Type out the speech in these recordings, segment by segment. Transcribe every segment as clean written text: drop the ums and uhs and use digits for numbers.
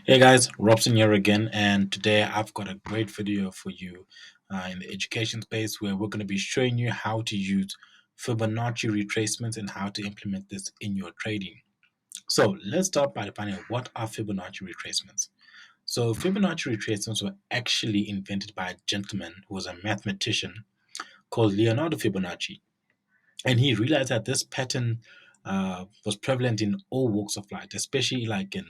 Hey guys, Robson here again, and today I've got a great video for you in the education space where we're going to be showing you how to use Fibonacci retracements and how to implement this in your trading. So let's start by defining what are Fibonacci retracements. So Fibonacci retracements were actually invented by a gentleman who was a mathematician called Leonardo Fibonacci, and he realized that this pattern was prevalent in all walks of life, especially like in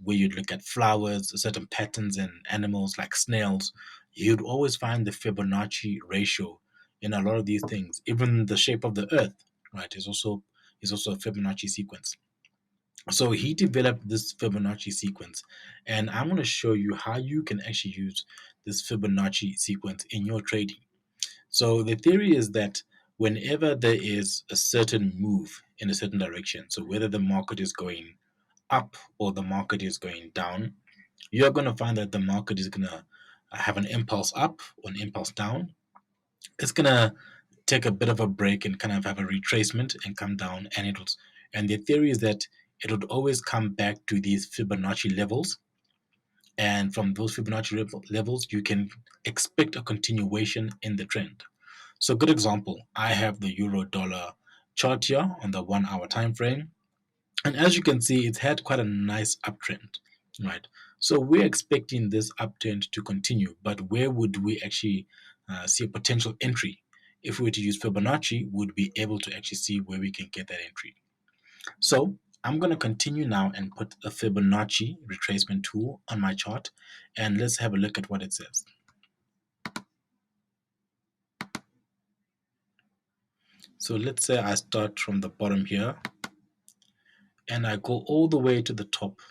where you'd look at flowers, certain patterns in animals like snails. You'd always find the Fibonacci ratio in a lot of these things. Even the shape of the Earth, right, is also a Fibonacci sequence. So he developed this Fibonacci sequence, and I'm going to show you how you can actually use this Fibonacci sequence in your trading. So the theory is that whenever there is a certain move in a certain direction, so whether the market is going up or the market is going down, you're going to find that the market is going to have an impulse up or an impulse down. It's going to take a bit of a break and kind of have a retracement and come down, and the theory is that it would always come back to these Fibonacci levels, and from those Fibonacci levels you can expect a continuation in the trend. So good example, I have the euro dollar chart here on the 1 hour time frame. And as you can see, it's had quite a nice uptrend, right? So we're expecting this uptrend to continue, but where would we actually see a potential entry? If we were to use Fibonacci, we'd be able to actually see where we can get that entry. So I'm going to continue now and put a Fibonacci retracement tool on my chart, and let's have a look at what it says. So let's say I start from the bottom here and I go all the way to the top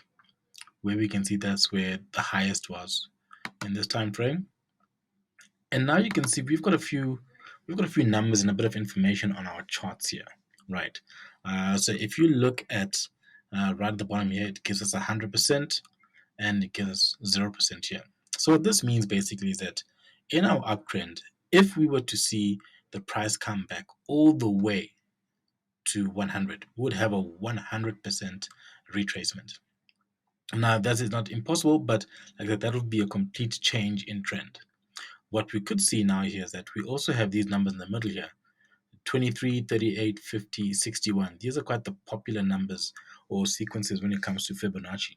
where we can see that's where the highest was in this time frame. And now you can see we've got a few numbers and a bit of information on our charts here, right? So if you look at right at the bottom here, it gives us 100% and it gives us 0% here. So what this means basically is that in our uptrend, if we were to see the price come back all the way to 100, we would have a 100% retracement. Now, that is not impossible, but like that would be a complete change in trend. What we could see now here is that we also have these numbers in the middle here, 23, 38, 50, 61. These are quite the popular numbers or sequences when it comes to Fibonacci.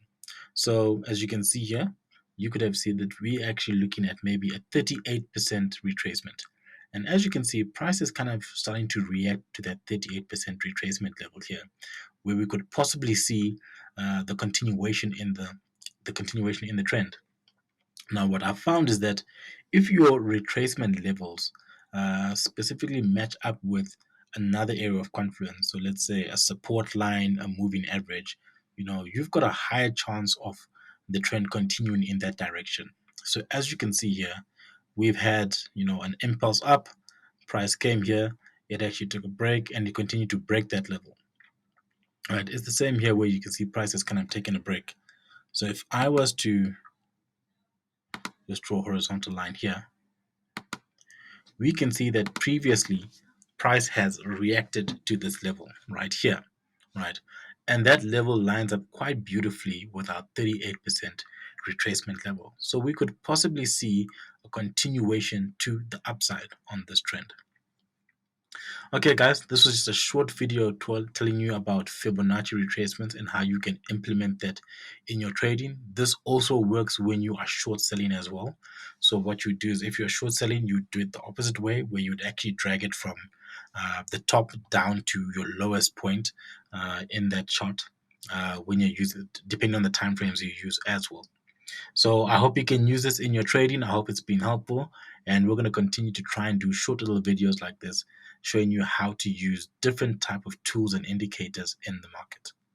So as you can see here, you could have seen that we're actually looking at maybe a 38% retracement. And as you can see, price is kind of starting to react to that 38% retracement level here, where we could possibly see the continuation in the trend. Now, what I've found is that if your retracement levels specifically match up with another area of confluence, so let's say a support line, a moving average, you've got a higher chance of the trend continuing in that direction. So as you can see here, we've had an impulse up, price came here, it actually took a break, and it continued to break that level. Right, it's the same here where you can see prices kind of taking a break. So if I was to just draw a horizontal line here, we can see that previously price has reacted to this level right here, right? And that level lines up quite beautifully with our 38% retracement level. So we could possibly see a continuation to the upside on this trend. Okay, guys, this was just a short video telling you about Fibonacci retracements and how you can implement that in your trading. This also works when you are short selling as well. So what you do is if you're short selling, you do it the opposite way, where you'd actually drag it from the top down to your lowest point in that chart when you use it, depending on the time frames you use as well. So I hope you can use this in your trading. I hope it's been helpful. And we're going to continue to try and do short little videos like this, showing you how to use different type of tools and indicators in the market.